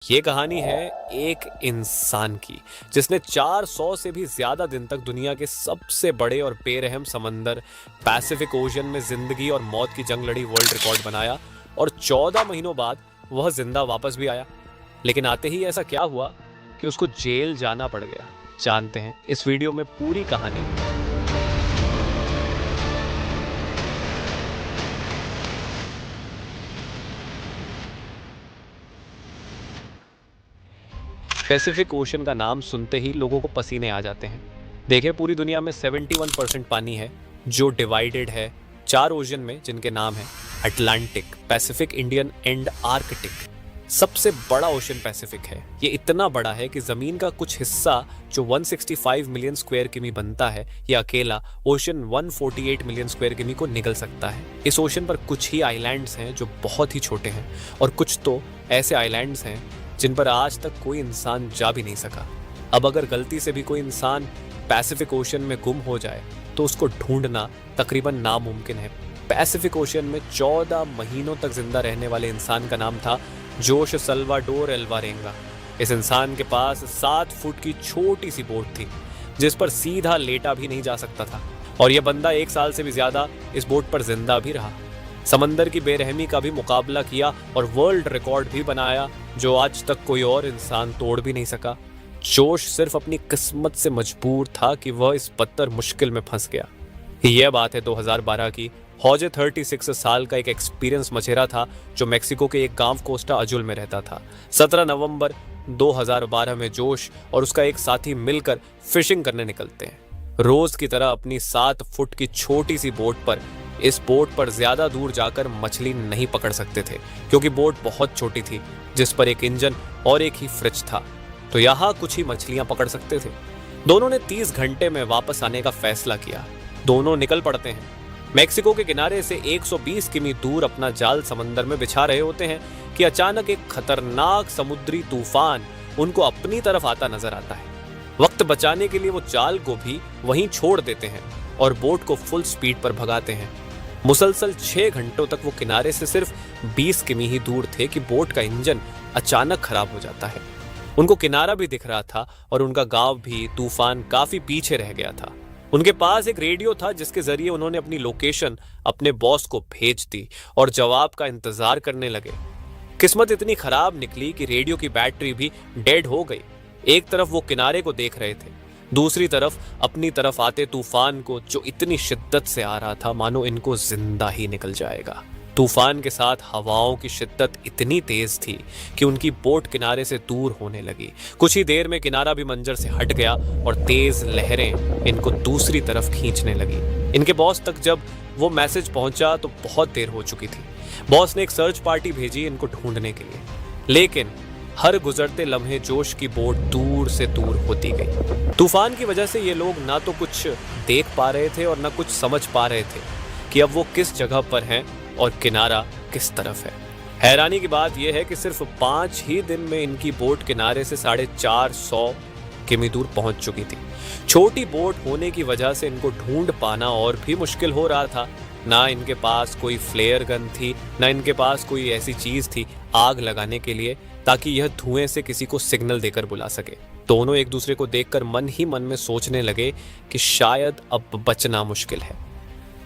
ये कहानी है एक इंसान की जिसने 400 से भी ज्यादा दिन तक दुनिया के सबसे बड़े और बेरहम समंदर पैसिफिक ओशन में जिंदगी और मौत की जंग लड़ी, वर्ल्ड रिकॉर्ड बनाया और 14 महीनों बाद वह जिंदा वापस भी आया। लेकिन आते ही ऐसा क्या हुआ कि उसको जेल जाना पड़ गया। जानते हैं इस वीडियो में पूरी कहानी। पैसिफिक ओशन का नाम सुनते ही लोगों को पसीने आ जाते हैं। देखिए, पूरी दुनिया में 71% पानी है जो डिवाइडेड है 4 ओशन में, जिनके नाम है Atlantic, Pacific, Indian and Arctic. सबसे बड़ा ओशन पैसिफिक है। ये इतना बड़ा है कि जमीन का कुछ हिस्सा जो 165 मिलियन स्क्वायर किमी बनता है, ये अकेला ओशन 148 मिलियन स्क्वायर किमी को निगल सकता है। इस ओशन पर कुछ ही आइलैंड्स हैं जो बहुत ही छोटे हैं और कुछ तो ऐसे आइलैंड्स हैं जिन पर आज तक कोई इंसान जा भी नहीं सका। अब अगर गलती से भी कोई इंसान पैसिफिक ओशन में गुम हो जाए तो उसको ढूंढना तकरीबन नामुमकिन है। पैसिफिक ओशन में 14 महीनों तक जिंदा रहने वाले इंसान का नाम था जोश सल्वाडोर एल्वारेंगा। इस इंसान के पास 7 फुट की छोटी सी बोट थी जिस पर सीधा लेटा भी नहीं जा सकता था, और यह बंदा 1 साल से भी ज्यादा इस बोट पर जिंदा भी रहा। समंदर की बेरहमी का भी मुकाबला किया और वर्ल्ड रिकॉर्ड भी बनाया जो आज तक कोई और इंसान तोड़ भी नहीं सका। जोश सिर्फ अपनी किस्मत से मजबूर था कि वह इस बदतर मुश्किल में फंस गया। यह बात है 2012 की। हौजे 36 साल का एक एक्सपीरियंस मछेरा था जो मेक्सिको के एक गांव कोस्टा अजुल में रहता था। 17 नवंबर 2012 में जोश और उसका एक साथी मिलकर फिशिंग करने निकलते हैं। रोज की तरह अपनी 7 फुट की छोटी सी बोट पर इस बोट पर ज्यादा दूर जाकर मछली नहीं पकड़ सकते थे क्योंकि बोट बहुत छोटी थी जिस पर एक इंजन और एक ही फ्रिज था, तो यहाँ कुछ ही मछलियां पकड़ सकते थे। दोनों ने 30 घंटे में वापस आने का फैसला किया। दोनों निकल पड़ते हैं। मेक्सिको के किनारे से 120 किमी दूर अपना जाल समंदर में बिछा रहे होते हैं कि अचानक एक खतरनाक समुद्री तूफान उनको अपनी तरफ आता नजर आता है। वक्त बचाने के लिए वो जाल को भी वहीं छोड़ देते हैं और बोट को फुल स्पीड पर भगाते हैं। मुसलसल 6 घंटों तक वो किनारे से सिर्फ 20 किमी ही दूर थे कि बोट का इंजन अचानक खराब हो जाता है। उनको किनारा भी दिख रहा था और उनका गांव भी तूफान काफी पीछे रह गया था। उनके पास एक रेडियो था जिसके जरिए उन्होंने अपनी लोकेशन अपने बॉस को भेज दी और जवाब का इंतजार करने लगे। किस्मत इतनी खराब निकली कि रेडियो की बैटरी भी डेड हो गई। एक तरफ वो किनारे को देख रहे थे, दूसरी तरफ अपनी तरफ आते तूफान को जो इतनी शिद्दत से आ रहा था मानो इनको जिंदा ही निकल जाएगा। तूफान के साथ हवाओं की शिद्दत इतनी तेज थी कि उनकी बोट किनारे से दूर होने लगी। कुछ ही देर में किनारा भी मंजर से हट गया और तेज लहरें इनको दूसरी तरफ खींचने लगी। इनके बॉस तक जब वो मैसेज पहुंचा तो बहुत देर हो चुकी थी। बॉस ने एक सर्च पार्टी भेजी इनको ढूंढने के लिए, लेकिन हर गुजरते लम्हे जोश की बोट दूर से दूर होती गई। तूफान की वजह से ये लोग ना तो कुछ देख पा रहे थे और ना कुछ समझ पा रहे थे कि अब वो किस जगह पर हैं और किनारा किस तरफ है। हैरानी की बात यह है कि सिर्फ 5 ही दिन में इनकी बोट किनारे से 450 किमी दूर पहुंच चुकी थी। छोटी बोट होने की वजह से इनको ढूंढ पाना और भी मुश्किल हो रहा था। ना इनके पास कोई फ्लेयर गन थी, ना इनके पास कोई ऐसी चीज थी आग लगाने के लिए ताकि यह धुएं से किसी को सिग्नल देकर बुला सके। दोनों एक दूसरे को देखकर मन ही मन में सोचने लगे कि शायद अब बचना मुश्किल है।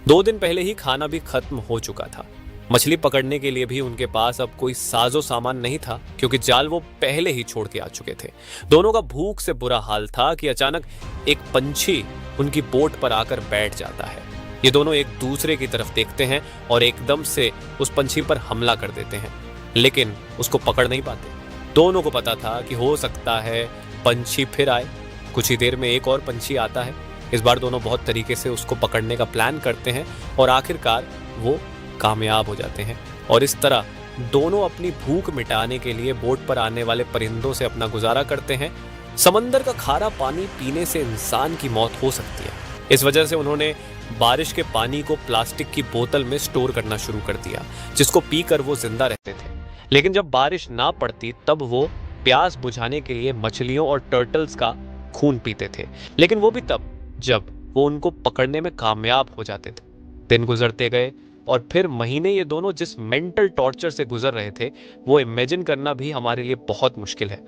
2 दिन पहले ही खाना भी खत्म हो चुका था। मछली पकड़ने के लिए भी उनके पास अब कोई साजो सामान नहीं था क्योंकि जाल वो पहले ही छोड़ के आ चुके थे। दोनों का भूख से बुरा हाल था कि अचानक एक पंछी उनकी बोट पर आकर बैठ जाता है। ये दोनों एक दूसरे की तरफ देखते हैं और एकदम से उस पंछी पर हमला कर देते हैं, लेकिन उसको पकड़ नहीं पाते। दोनों को पता था कि हो सकता है पंछी फिर आए। कुछ ही देर में एक और पंछी आता है। इस बार दोनों बहुत तरीके से उसको पकड़ने का प्लान करते हैं और आखिरकार वो कामयाब हो जाते हैं। और इस तरह दोनों अपनी भूख मिटाने के लिए बोट पर आने वाले परिंदों से अपना गुजारा करते हैं। समंदर का खारा पानी पीने से इंसान की मौत हो सकती है, इस वजह से उन्होंने बारिश के पानी को प्लास्टिक की बोतल में स्टोर करना शुरू कर दिया जिसको पीकर वो जिंदा रहते थे। लेकिन जब बारिश ना पड़ती तब वो प्यास बुझाने के लिए मछलियों और टर्टल्स का खून पीते थे, लेकिन वो भी तब जब वो उनको पकड़ने में कामयाब हो जाते थे। दिन गुजरते गए, और फिर महीने ये दोनों जिस मेंटल टॉर्चर से गुजर रहे थे वो इमेजिन करना भी हमारे लिए बहुत मुश्किल है।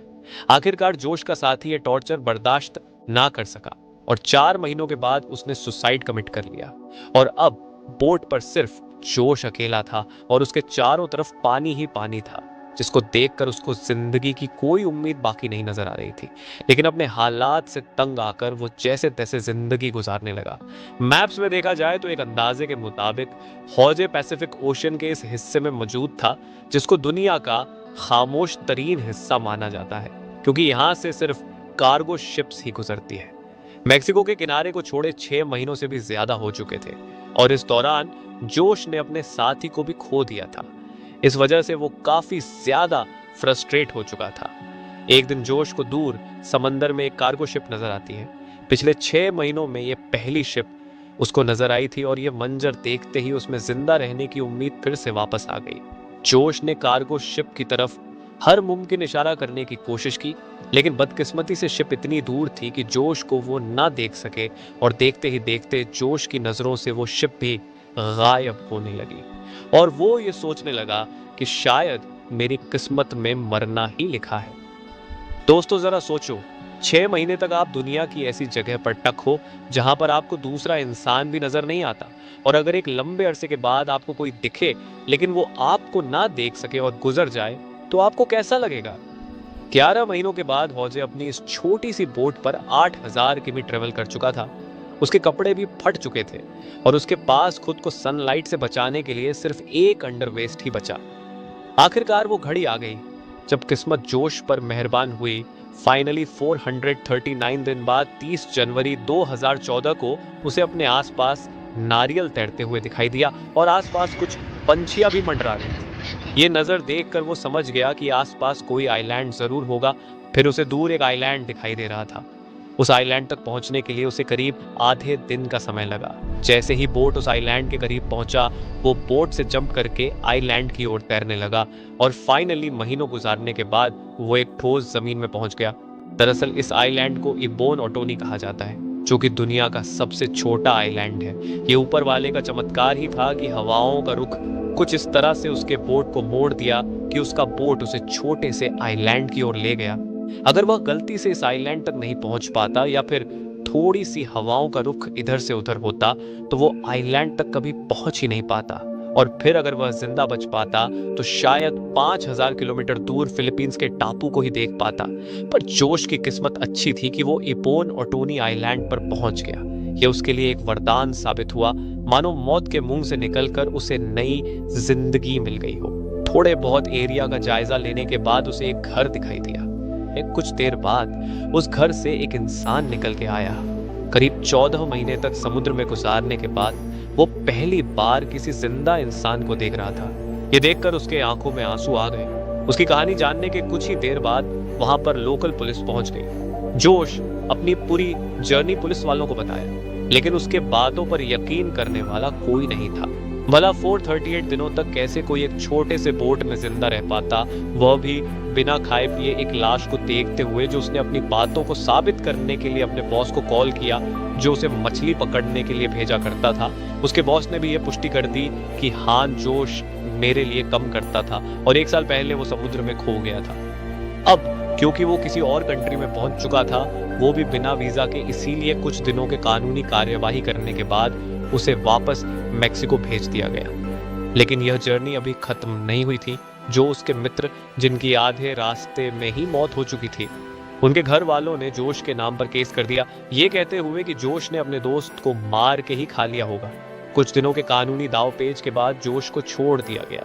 आखिरकार जोश का साथी ये टॉर्चर बर्दाश्त ना कर सका और 4 महीनों के बाद उसने सुसाइड कमिट कर लिया। और अब बोट पर सिर्फ जोश अकेला था और उसके चारों तरफ पानी ही पानी था, जिसको देखकर उसको जिंदगी की कोई उम्मीद बाकी नहीं नजर आ रही थी। लेकिन अपने हालात से तंग आकर वो जैसे तैसे जिंदगी गुजारने लगा। मैप्स में देखा जाए तो एक अंदाजे के मुताबिक हौजे पैसिफिक ओशन के इस हिस्से में मौजूद था, जिसको दुनिया का खामोश तरीन हिस्सा माना जाता है, क्योंकि यहाँ से सिर्फ कार्गो शिप्स ही गुजरती है। मेक्सिको के किनारे को छोड़े 6 महीनों से भी ज्यादा हो चुके थे और इस दौरान जोश ने अपने साथी को भी खो दिया था। इस वजह से वो काफी ज्यादा फ्रस्ट्रेट हो चुका था। एक दिन जोश को दूर समंदर में एक कार्गो शिप नजर आती है। पिछले 6 महीनों में ये पहली शिप उसको नजर आई थी और ये मंजर देखते ही उसमें जिंदा रहने की उम्मीद फिर से वापस आ गई। जोश ने कार्गो शिप की तरफ हर मुमकिन इशारा करने की कोशिश की, लेकिन बदकिस्मती से शिप इतनी दूर थी कि जोश को वो ना देख सके और देखते ही देखते जोश की नजरों से वो शिप भी गायब होने लगी और वो ये सोचने लगा कि शायद मेरी किस्मत में मरना ही लिखा है। दोस्तों जरा सोचो, 6 महीने तक आप दुनिया की ऐसी जगह पर टक हो जहां पर आपको दूसरा इंसान भी नजर नहीं आता, और अगर एक लंबे अरसे के बाद आपको कोई दिखे लेकिन वो आपको ना देख सके और गुजर जाए तो आपको कैसा लगेगा। 11 महीनों के बाद हौजे अपनी इस छोटी सी बोट पर 8,000 किमी ट्रेवल कर चुका था। उसके कपड़े भी फट चुके थे और उसके पास खुद को सनलाइट से बचाने के लिए सिर्फ एक अंडरवेस्ट ही बचा। आखिरकार वो घड़ी आ गई जब किस्मत जोश पर मेहरबान हुई। फाइनली 439 दिन बाद 30 जनवरी 2014 को उसे अपने आसपास नारियल तैरते हुए दिखाई दिया और आसपास कुछ पंछियां भी मंडरा रही थी। ये नजर देखकर वो समझ गया कि आसपास कोई आइलैंड जरूर होगा। फिर उसे दूर एक आइलैंड दिखाई दे रहा था। उस आइलैंड तक पहुंचने के लिए उसे करीब आधे दिन का समय लगा। जैसे ही बोट उस आइलैंड के करीब पहुंचा, वो बोट से जंप करके आइलैंड की ओर तैरने लगा और फाइनली महीनों गुजारने के बाद वो एक ठोस जमीन में पहुंच गया। दरअसल इस आइलैंड को इबोन ओटोनी कहा जाता है, जो कि दुनिया का सबसे छोटा आइलैंड है। ये ऊपर वाले का चमत्कार ही था कि हवाओं का रुख कुछ इस तरह से उसके बोट को मोड़ दिया कि उसका बोट उसे छोटे से आइलैंड की ओर ले गया। अगर वह गलती से इस आइलैंड तक नहीं पहुंच पाता या फिर थोड़ी सी हवाओं का रुख इधर से उधर होता तो वो आइलैंड तक कभी पहुंच ही नहीं पाता, और फिर अगर वह जिंदा बच पाता तो शायद 5,000 किलोमीटर दूर फिलीपींस के टापू को ही देख पाता। पर जोश की किस्मत अच्छी थी कि वो इबोन ओटोनी आइलैंड पर पहुंच गया। यह उसके लिए एक वरदान साबित हुआ, मानो मौत के मुंह से निकलकर उसे नई जिंदगी मिल गई हो। थोड़े बहुत एरिया का जायजा लेने के बाद उसे एक घर दिखाई दिया। कुछ देर बाद उस घर से एक इंसान निकल के आया। करीब 14 महीने तक समुद्र में गुजारने के बाद वो पहली बार किसी जिंदा इंसान को देख रहा था। ये देखकर उसके आंखों में आंसू आ गए। उसकी कहानी जानने के कुछ ही देर बाद वहां पर लोकल पुलिस पहुंच गई। जोश अपनी पूरी जर्नी पुलिस वालों को बताया, लेकिन उसके बातों पर यकीन करने वाला कोई नहीं था। भला 438 दिनों तक कैसे कोई एक छोटे से बोट में जिंदा रह पाता, वह भी बिना खाए पिए एक लाश को देखते हुए, जो उसने अपनी बातों को साबित करने के लिए अपने बॉस को कॉल किया, जो उसे मछली पकड़ने के लिए भेजा करता था। उसके बॉस ने भी यह पुष्टि कर दी कि हाँ, जोश मेरे लिए कम करता था और 1 साल पहले वो समुद्र में खो गया था। अब क्योंकि वो किसी और कंट्री में पहुंच चुका था, वो भी बिना वीजा के, इसीलिए कुछ दिनों के कानूनी कार्यवाही करने के बाद उसे वापस मेक्सिको भेज दिया गया। लेकिन यह जर्नी अभी खत्म नहीं हुई थी। जो उसके मित्र, जिनकी आधे रास्ते में ही मौत हो चुकी थी, उनके घर वालों ने जोश के नाम पर केस कर दिया, ये कहते हुए कि जोश ने अपने दोस्त को मार के ही खा लिया होगा। कुछ दिनों के कानूनी दावपेच के बाद जोश को छोड़ दिया गया।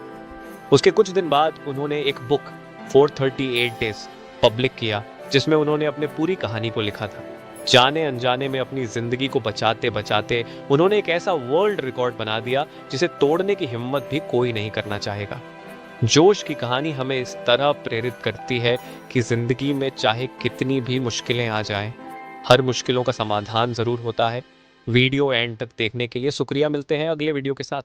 उसके कुछ दिन बाद उन्होंने एक बुक 438 डेज पब्लिक किया, जिसमें उन्होंने अपने पूरी कहानी को लिखा था। जाने अनजाने में अपनी जिंदगी को बचाते बचाते उन्होंने एक ऐसा वर्ल्ड रिकॉर्ड बना दिया जिसे तोड़ने की हिम्मत भी कोई नहीं करना चाहेगा। जोश की कहानी हमें इस तरह प्रेरित करती है कि जिंदगी में चाहे कितनी भी मुश्किलें आ जाएं, हर मुश्किलों का समाधान जरूर होता है। वीडियो एंड तक देखने के लिए शुक्रिया। मिलते हैं अगले वीडियो के साथ।